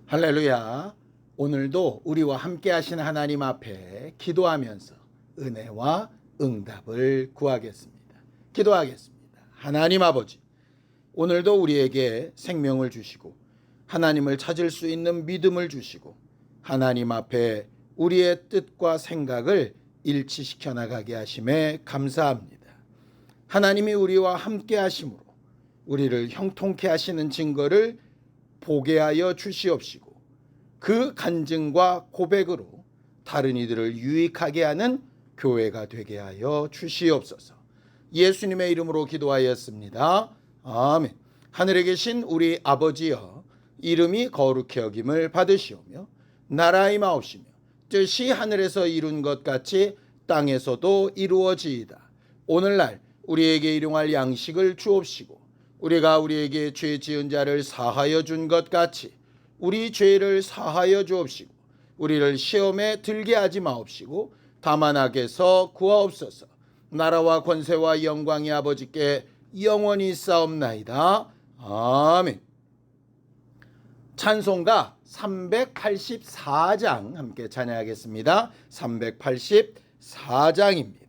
할렐루야. 오늘도 우리와 함께 하신 하나님 앞에 기도하면서 은혜와 응답을 구하겠습니다. 기도하겠습니다. 하나님 아버지, 오늘도 우리에게 생명을 주시고 하나님을 찾을 수 있는 믿음을 주시고 하나님 앞에 우리의 뜻과 생각을 일치시켜 나가게 하심에 감사합니다. 하나님이 우리와 함께 하심으로 우리를 형통케 하시는 증거를 보게 하여 주시옵시고 그 간증과 고백으로 다른 이들을 유익하게 하는 교회가 되게 하여 주시옵소서. 예수님의 이름으로 기도하였습니다. 아멘. 하늘에 계신 우리 아버지여, 이름이 거룩히 여김을 받으시오며 나라가 임하옵시며 뜻이 하늘에서 이룬 것 같이 땅에서도 이루어지이다. 오늘날 우리에게 일용할 양식을 주옵시고 우리가 우리에게 죄 지은 자를 사하여 준 것 같이 우리 죄를 사하여 주옵시고 우리를 시험에 들게 하지 마옵시고 다만 악에서 구하옵소서. 나라와 권세와 영광이 아버지께 영원히 있사옵나이다. 아멘. 찬송가 384장 함께 찬양하겠습니다. 384장입니다.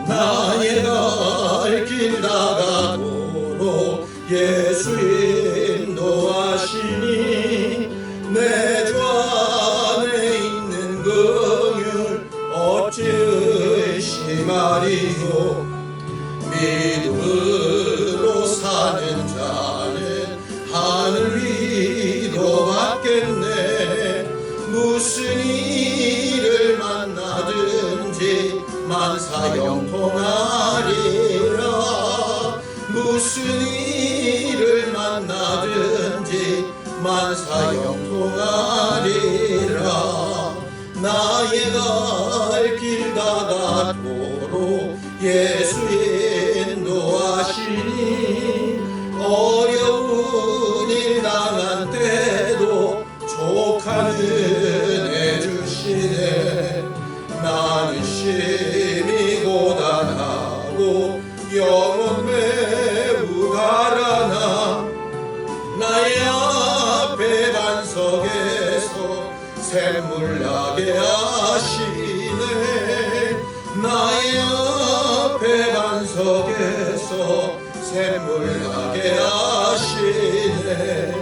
나의 갈 길 다가도록 예수 인도하시니 내 주 안에 있는 긍휼 어찌 의심하리요. 믿음으로 사는 자는 하늘 위로 받겠네. 무슨 일을 만나든지 만사형통하리라. 무슨 일을 만나든지 만사형통하리라. 나의 갈 길 다가도록 예수 인도하시니 어려운 일 당한 때도 족한 은혜 주시네. 나는 심히 고단하고 영혼 매우 가라나 나의 앞에 반석에서 샘물 나게 하시네. 나의 앞에 반석에서 샘물 나게 하시네.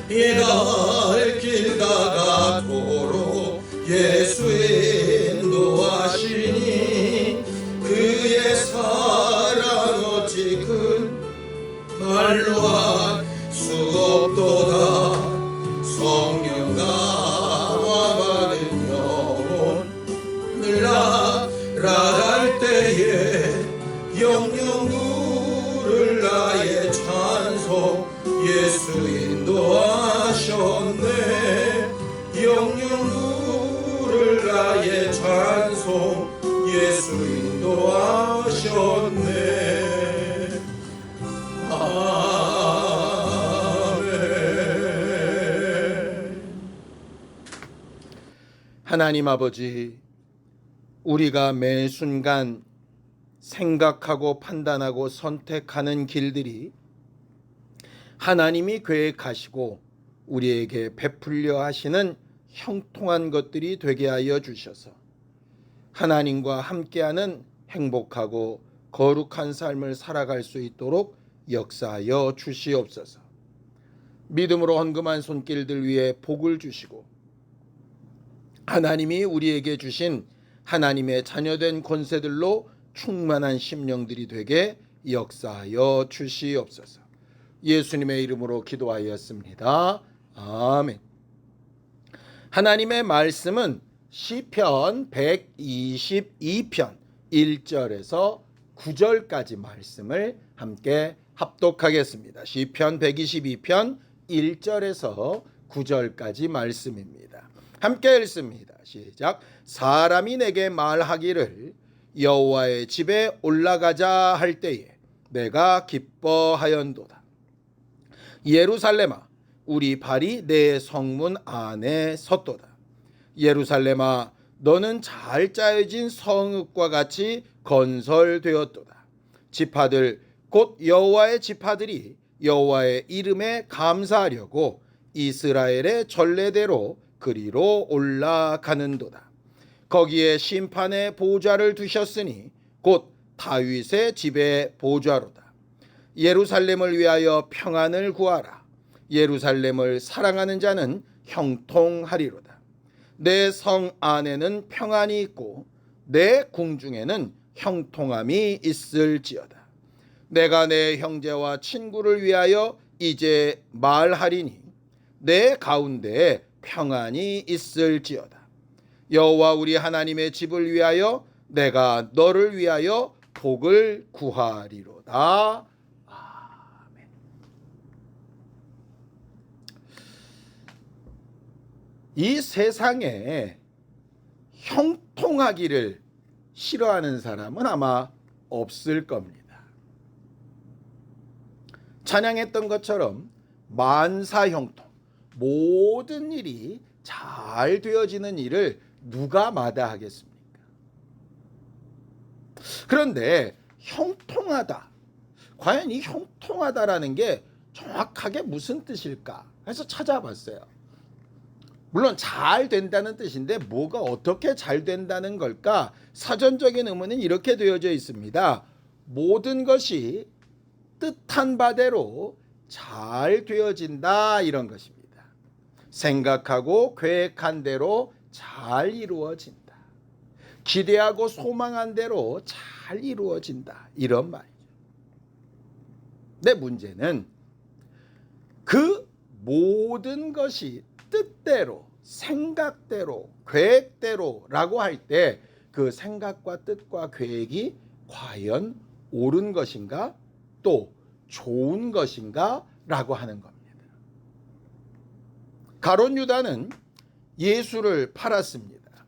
이 갈 길 다가도록 예수 인도하시니 그의 사랑 어찌 큰 말로 할 수 없도다. 성령 감화받은 영혼을 날아갈 때에 영영 부를 나의 찬송 예수 인도하셨네. 영영 부를 나의 찬송 예수 인도하셨네. 아멘. 하나님 아버지, 우리가 매 순간 생각하고 판단하고 선택하는 길들이 하나님이 계획하시고 우리에게 베풀려 하시는 형통한 것들이 되게 하여 주셔서 하나님과 함께하는 행복하고 거룩한 삶을 살아갈 수 있도록 역사하여 주시옵소서. 믿음으로 헌금한 손길들 위에 복을 주시고 하나님이 우리에게 주신 하나님의 자녀된 권세들로 충만한 심령들이 되게 역사하여 주시옵소서. 예수님의 이름으로 기도하였습니다. 아멘. 하나님의 말씀은 시편 122편 1절에서 9절까지 말씀을 함께 합독하겠습니다. 시편 122편 1절에서 9절까지 말씀입니다. 함께 읽습니다. 시작. 사람이 내게 말하기를 여호와의 집에 올라가자 할 때에 내가 기뻐하였도다. 예루살렘아, 우리 발이 내 성문 안에 섰도다. 예루살렘아, 너는 잘 짜여진 성읍과 같이 건설되었도다. 지파들 곧 여호와의 지파들이 여호와의 이름에 감사하려고 이스라엘의 전례대로 그리로 올라가는도다. 거기에 심판의 보좌를 두셨으니 곧 다윗의 집의 보좌로다. 예루살렘을 위하여 평안을 구하라. 예루살렘을 사랑하는 자는 형통하리로다. 내 성 안에는 평안이 있고 내 궁중에는 형통함이 있을지어다. 내가 내 형제와 친구를 위하여 이제 말하리니 내 가운데에 평안이 있을지어다. 여호와 우리 하나님의 집을 위하여 내가 너를 위하여 복을 구하리로다. 아멘. 이 세상에 형통하기를 싫어하는 사람은 아마 없을 겁니다. 찬양했던 것처럼 만사형통, 모든 일이 잘 되어지는 일을 누가 마다하겠습니까? 그런데 형통하다, 과연 이 형통하다라는 게 정확하게 무슨 뜻일까 해서 찾아봤어요. 물론 잘 된다는 뜻인데 뭐가 어떻게 잘 된다는 걸까? 사전적인 의문은 이렇게 되어져 있습니다. 모든 것이 뜻한 바대로 잘 되어진다, 이런 것입니다. 생각하고 계획한 대로 잘 이루어진다. 기대하고 소망한 대로 잘 이루어진다, 이런 말이죠. 내 문제는 그 모든 것이 뜻대로, 생각대로, 계획대로라고 할 때 그 생각과 뜻과 계획이 과연 옳은 것인가, 또 좋은 것인가 라고 하는 겁니다. 가룟 유다는 예수를 팔았습니다.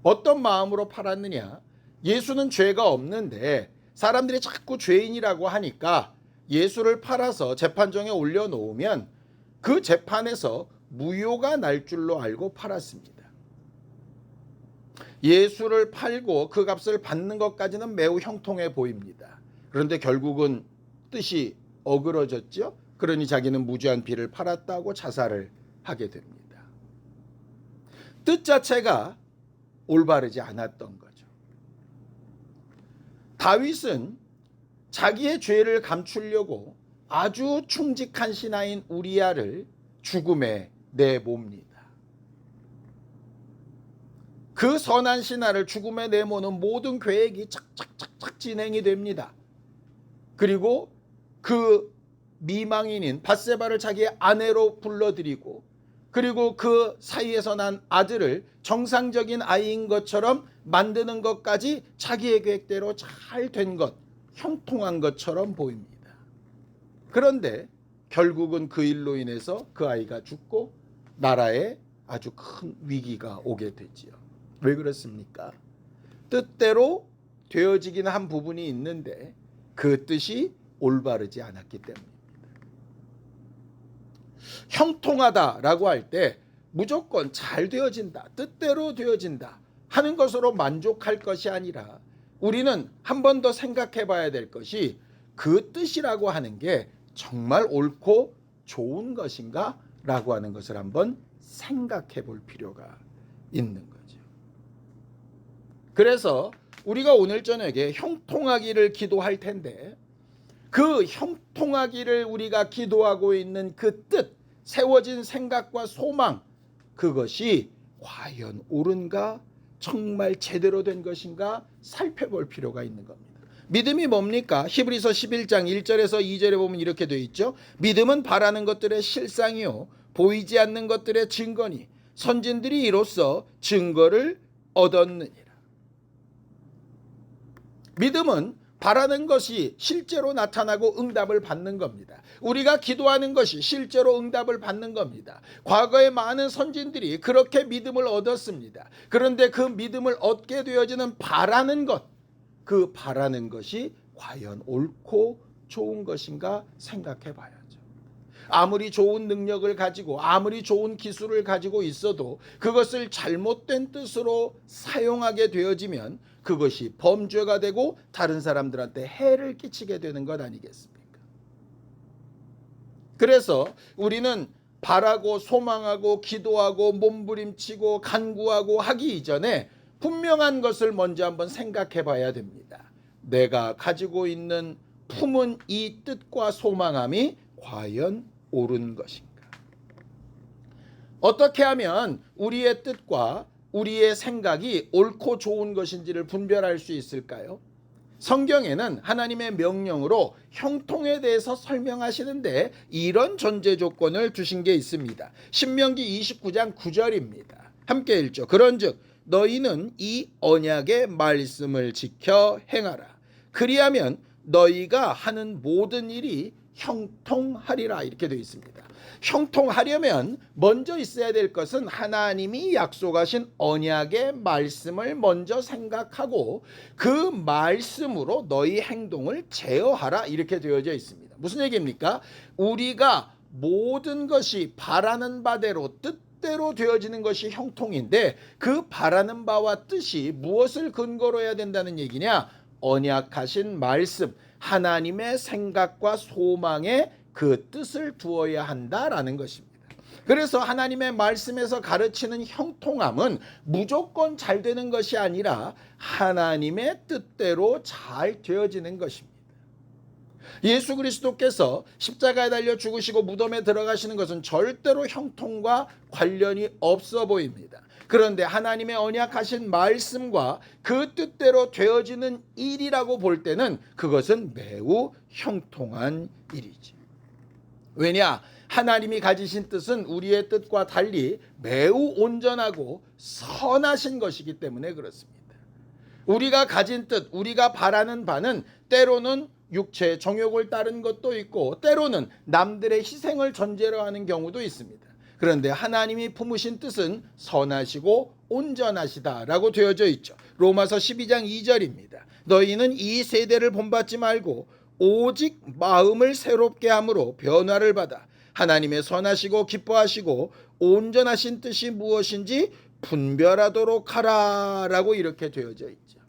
어떤 마음으로 팔았느냐? 예수는 죄가 없는데 사람들이 자꾸 죄인이라고 하니까 예수를 팔아서 재판정에 올려놓으면 그 재판에서 무효가 날 줄로 알고 팔았습니다. 예수를 팔고 그 값을 받는 것까지는 매우 형통해 보입니다. 그런데 결국은 뜻이 어그러졌죠. 그러니 자기는 무죄한 피를 팔았다고 자살을 하게 됩니다. 뜻 자체가 올바르지 않았던 거죠. 다윗은 자기의 죄를 감추려고 아주 충직한 신하인 우리야를 죽음에 내몹니다. 그 선한 신하를 죽음에 내모는 모든 계획이 착착착착 진행이 됩니다. 그리고 그 미망인인 밧세바를 자기의 아내로 불러들이고, 그리고 그 사이에서 난 아들을 정상적인 아이인 것처럼 만드는 것까지 자기의 계획대로 잘 된 것, 형통한 것처럼 보입니다. 그런데 결국은 그 일로 인해서 그 아이가 죽고 나라에 아주 큰 위기가 오게 되지요. 왜 그렇습니까? 뜻대로 되어지긴 한 부분이 있는데 그 뜻이 올바르지 않았기 때문입니다. 형통하다라고 할 때 무조건 잘 되어진다, 뜻대로 되어진다 하는 것으로 만족할 것이 아니라 우리는 한 번 더 생각해 봐야 될 것이 그 뜻이라고 하는 게 정말 옳고 좋은 것인가 라고 하는 것을 한번 생각해 볼 필요가 있는 거죠. 그래서 우리가 오늘 저녁에 형통하기를 기도할 텐데 그 형통하기를 우리가 기도하고 있는 그 뜻, 세워진 생각과 소망, 그것이 과연 옳은가, 정말 제대로 된 것인가 살펴볼 필요가 있는 겁니다. 믿음이 뭡니까? 히브리서 11장 1절에서 2절에 보면 이렇게 되어 있죠. 믿음은 바라는 것들의 실상이요 보이지 않는 것들의 증거니 선진들이 이로써 증거를 얻었느니라. 믿음은 바라는 것이 실제로 나타나고 응답을 받는 겁니다. 우리가 기도하는 것이 실제로 응답을 받는 겁니다. 과거에 많은 선진들이 그렇게 믿음을 얻었습니다. 그런데 그 믿음을 얻게 되어지는 바라는 것, 그 바라는 것이 과연 옳고 좋은 것인가 생각해 봐야죠. 아무리 좋은 능력을 가지고 아무리 좋은 기술을 가지고 있어도 그것을 잘못된 뜻으로 사용하게 되어지면 그것이 범죄가 되고 다른 사람들한테 해를 끼치게 되는 것 아니겠습니까? 그래서 우리는 바라고 소망하고 기도하고 몸부림치고 간구하고 하기 이전에 분명한 것을 먼저 한번 생각해 봐야 됩니다. 내가 가지고 있는 품은 이 뜻과 소망함이 과연 옳은 것인가? 어떻게 하면 우리의 뜻과 우리의 생각이 옳고 좋은 것인지를 분별할 수 있을까요? 성경에는 하나님의 명령으로 형통에 대해서 설명하시는데 이런 전제 조건을 두신 게 있습니다. 신명기 29장 9절입니다. 함께 읽죠. 그런즉 너희는 이 언약의 말씀을 지켜 행하라. 그리하면 너희가 하는 모든 일이 형통하리라. 이렇게 되어 있습니다. 형통하려면 먼저 있어야 될 것은 하나님이 약속하신 언약의 말씀을 먼저 생각하고 그 말씀으로 너희 행동을 제어하라. 이렇게 되어져 있습니다. 무슨 얘기입니까? 우리가 모든 것이 바라는 바대로 뜻대로 되어지는 것이 형통인데 그 바라는 바와 뜻이 무엇을 근거로 해야 된다는 얘기냐? 언약하신 말씀, 하나님의 생각과 소망에 그 뜻을 두어야 한다라는 것입니다. 그래서 하나님의 말씀에서 가르치는 형통함은 무조건 잘 되는 것이 아니라 하나님의 뜻대로 잘 되어지는 것입니다. 예수 그리스도께서 십자가에 달려 죽으시고 무덤에 들어가시는 것은 절대로 형통과 관련이 없어 보입니다. 그런데 하나님의 언약하신 말씀과 그 뜻대로 되어지는 일이라고 볼 때는 그것은 매우 형통한 일이지. 왜냐? 하나님이 가지신 뜻은 우리의 뜻과 달리 매우 온전하고 선하신 것이기 때문에 그렇습니다. 우리가 가진 뜻, 우리가 바라는 바는 때로는 육체의 정욕을 따른 것도 있고 때로는 남들의 희생을 전제로 하는 경우도 있습니다. 그런데 하나님이 품으신 뜻은 선하시고 온전하시다라고 되어져 있죠. 로마서 12장 2절입니다. 너희는 이 세대를 본받지 말고 오직 마음을 새롭게 함으로 변화를 받아 하나님의 선하시고 기뻐하시고 온전하신 뜻이 무엇인지 분별하도록 하라라고 이렇게 되어져 있죠.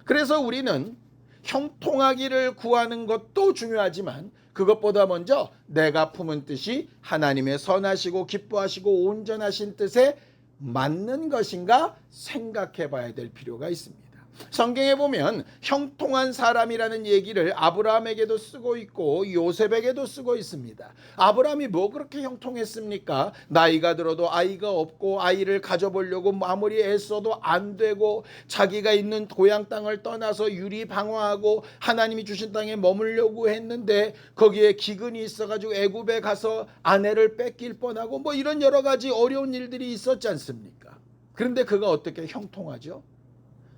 그래서 우리는 형통하기를 구하는 것도 중요하지만 그것보다 먼저 내가 품은 뜻이 하나님의 선하시고 기뻐하시고 온전하신 뜻에 맞는 것인가 생각해 봐야 될 필요가 있습니다. 성경에 보면 형통한 사람이라는 얘기를 아브라함에게도 쓰고 있고 요셉에게도 쓰고 있습니다. 아브라함이 뭐 그렇게 형통했습니까? 나이가 들어도 아이가 없고 아이를 가져보려고 아무리 애써도 안 되고 자기가 있는 고향 땅을 떠나서 유리방황하고 하나님이 주신 땅에 머물려고 했는데 거기에 기근이 있어가지고 애굽에 가서 아내를 뺏길 뻔하고 뭐 이런 여러 가지 어려운 일들이 있었지 않습니까? 그런데 그가 어떻게 형통하죠?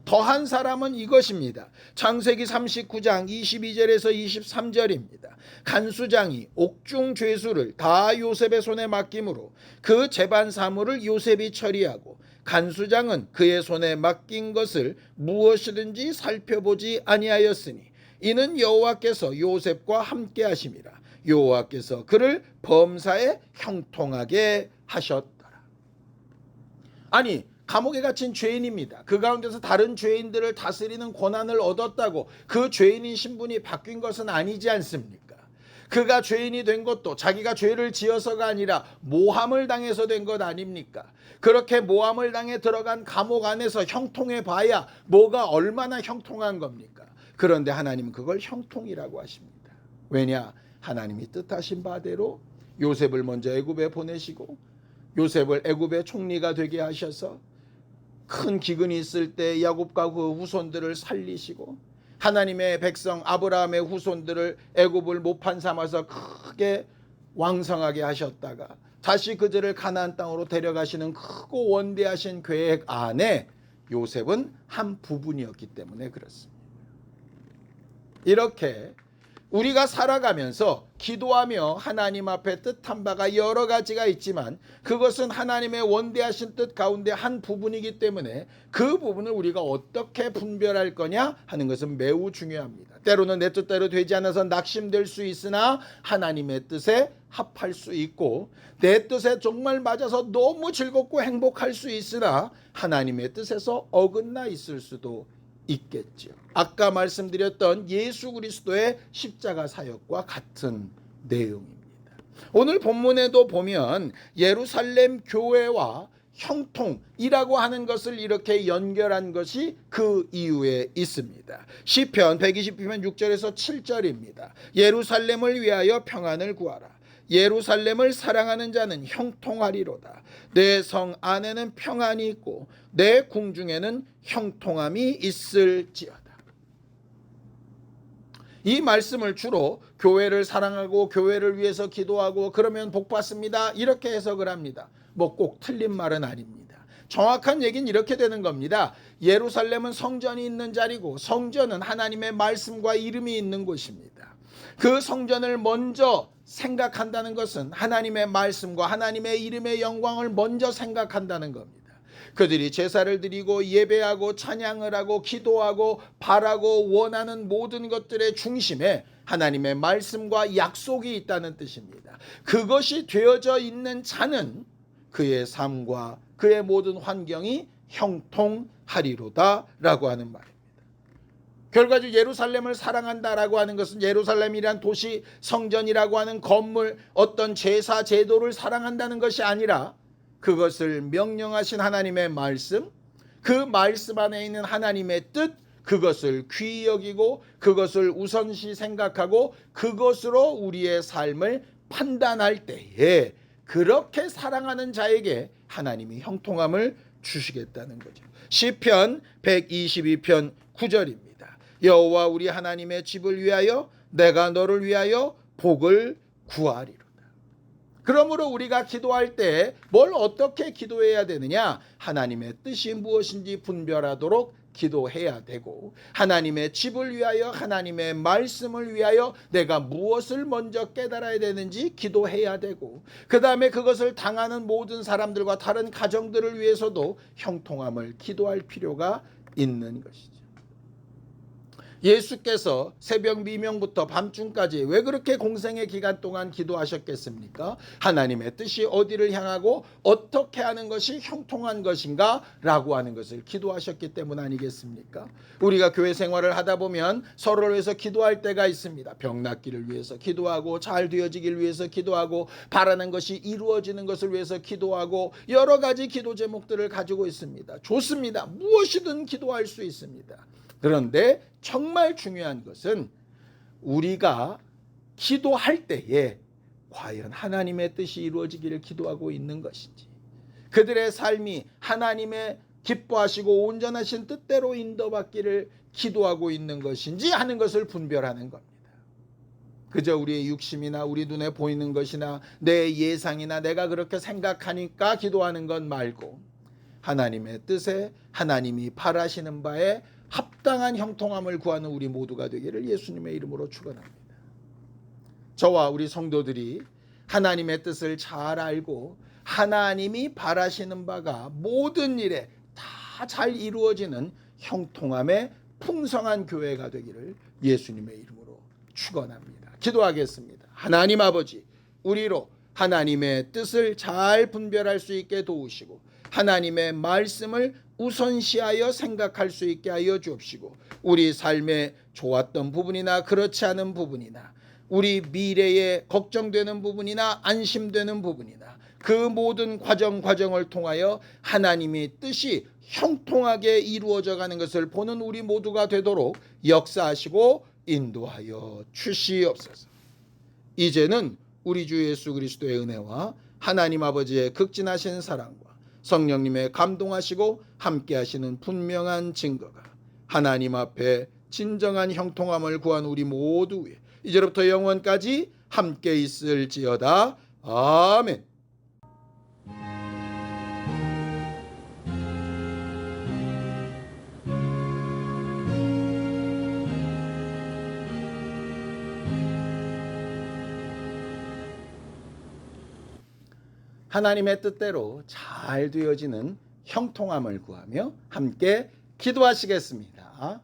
더한 사람은 이것입니다. 창세기 39장 22절에서 23절입니다. 간수장이 옥중 죄수를 다 요셉의 손에 맡김으로 그 재반 사물을 요셉이 처리하고 간수장은 그의 손에 맡긴 것을 무엇이든지 살펴보지 아니하였으니 이는 여호와께서 요셉과 함께 하심이라. 여호와께서 그를 범사에 형통하게 하셨더라. 아니, 감옥에 갇힌 죄인입니다. 그 가운데서 다른 죄인들을 다스리는 권한을 얻었다고 그 죄인인 신분이 바뀐 것은 아니지 않습니까? 그가 죄인이 된 것도 자기가 죄를 지어서가 아니라 모함을 당해서 된 것 아닙니까? 그렇게 모함을 당해 들어간 감옥 안에서 형통해 봐야 뭐가 얼마나 형통한 겁니까? 그런데 하나님은 그걸 형통이라고 하십니다. 왜냐? 하나님이 뜻하신 바대로 요셉을 먼저 애굽에 보내시고 요셉을 애굽의 총리가 되게 하셔서 큰 기근이 있을 때 야곱과 그 후손들을 살리시고 하나님의 백성 아브라함의 후손들을 애굽을 모판 삼아서 크게 왕성하게 하셨다가 다시 그들을 가나안 땅으로 데려가시는 크고 원대하신 계획 안에 요셉은 한 부분이었기 때문에 그렇습니다. 이렇게 우리가 살아가면서 기도하며 하나님 앞에 뜻한 바가 여러 가지가 있지만 그것은 하나님의 원대하신 뜻 가운데 한 부분이기 때문에 그 부분을 우리가 어떻게 분별할 거냐 하는 것은 매우 중요합니다. 때로는 내 뜻대로 되지 않아서 낙심될 수 있으나 하나님의 뜻에 합할 수 있고 내 뜻에 정말 맞아서 너무 즐겁고 행복할 수 있으나 하나님의 뜻에서 어긋나 있을 수도 있겠죠. 아까 말씀드렸던 예수 그리스도의 십자가 사역과 같은 내용입니다. 오늘 본문에도 보면 예루살렘 교회와 형통이라고 하는 것을 이렇게 연결한 것이 그 이유에 있습니다. 시편 120편 6절에서 7절입니다. 예루살렘을 위하여 평안을 구하라. 예루살렘을 사랑하는 자는 형통하리로다. 내 성 안에는 평안이 있고 내 궁중에는 형통함이 있을지어다. 이 말씀을 주로 교회를 사랑하고 교회를 위해서 기도하고 그러면 복 받습니다, 이렇게 해석을 합니다. 뭐 꼭 틀린 말은 아닙니다. 정확한 얘기는 이렇게 되는 겁니다. 예루살렘은 성전이 있는 자리고 성전은 하나님의 말씀과 이름이 있는 곳입니다. 그 성전을 먼저 생각한다는 것은 하나님의 말씀과 하나님의 이름의 영광을 먼저 생각한다는 겁니다. 그들이 제사를 드리고 예배하고 찬양을 하고 기도하고 바라고 원하는 모든 것들의 중심에 하나님의 말씀과 약속이 있다는 뜻입니다. 그것이 되어져 있는 자는 그의 삶과 그의 모든 환경이 형통하리로다 라고 하는 말입니다. 결과적으로 예루살렘을 사랑한다라고 하는 것은 예루살렘이란 도시, 성전이라고 하는 건물, 어떤 제사 제도를 사랑한다는 것이 아니라 그것을 명령하신 하나님의 말씀, 그 말씀 안에 있는 하나님의 뜻, 그것을 귀히 여기고 그것을 우선시 생각하고 그것으로 우리의 삶을 판단할 때에 그렇게 사랑하는 자에게 하나님이 형통함을 주시겠다는 거죠. 시편 122편 9절입니다. 여호와 우리 하나님의 집을 위하여 내가 너를 위하여 복을 구하리로다. 그러므로 우리가 기도할 때 뭘 어떻게 기도해야 되느냐? 하나님의 뜻이 무엇인지 분별하도록 기도해야 되고 하나님의 집을 위하여 하나님의 말씀을 위하여 내가 무엇을 먼저 깨달아야 되는지 기도해야 되고 그 다음에 그것을 당하는 모든 사람들과 다른 가정들을 위해서도 형통함을 기도할 필요가 있는 것이죠. 예수께서 새벽 미명부터 밤중까지 왜 그렇게 공생의 기간 동안 기도하셨겠습니까? 하나님의 뜻이 어디를 향하고 어떻게 하는 것이 형통한 것인가 라고 하는 것을 기도하셨기 때문 아니겠습니까? 우리가 교회 생활을 하다 보면 서로를 위해서 기도할 때가 있습니다. 병 낫기를 위해서 기도하고 잘 되어지기를 위해서 기도하고 바라는 것이 이루어지는 것을 위해서 기도하고 여러 가지 기도 제목들을 가지고 있습니다. 좋습니다. 무엇이든 기도할 수 있습니다. 그런데 정말 중요한 것은 우리가 기도할 때에 과연 하나님의 뜻이 이루어지기를 기도하고 있는 것인지 그들의 삶이 하나님의 기뻐하시고 온전하신 뜻대로 인도받기를 기도하고 있는 것인지 하는 것을 분별하는 겁니다. 그저 우리의 육심이나 우리 눈에 보이는 것이나 내 예상이나 내가 그렇게 생각하니까 기도하는 것 말고 하나님의 뜻에 하나님이 바라시는 바에 합당한 형통함을 구하는 우리 모두가 되기를 예수님의 이름으로 축원합니다. 저와 우리 성도들이 하나님의 뜻을 잘 알고 하나님이 바라시는 바가 모든 일에 다 잘 이루어지는 형통함의 풍성한 교회가 되기를 예수님의 이름으로 축원합니다. 기도하겠습니다. 하나님 아버지, 우리로 하나님의 뜻을 잘 분별할 수 있게 도우시고 하나님의 말씀을 우선시하여 생각할 수 있게 하여 주옵시고 우리 삶에 좋았던 부분이나 그렇지 않은 부분이나 우리 미래에 걱정되는 부분이나 안심되는 부분이나 그 모든 과정을 통하여 하나님의 뜻이 형통하게 이루어져 가는 것을 보는 우리 모두가 되도록 역사하시고 인도하여 주시옵소서. 이제는 우리 주 예수 그리스도의 은혜와 하나님 아버지의 극진하신 사랑과 성령님의 감동하시고 함께하시는 분명한 증거가 하나님 앞에 진정한 형통함을 구한 우리 모두 위에 이제부터 영원까지 함께 있을지어다. 아멘. 하나님의 뜻대로 잘 되어지는 형통함을 구하며 함께 기도하시겠습니다.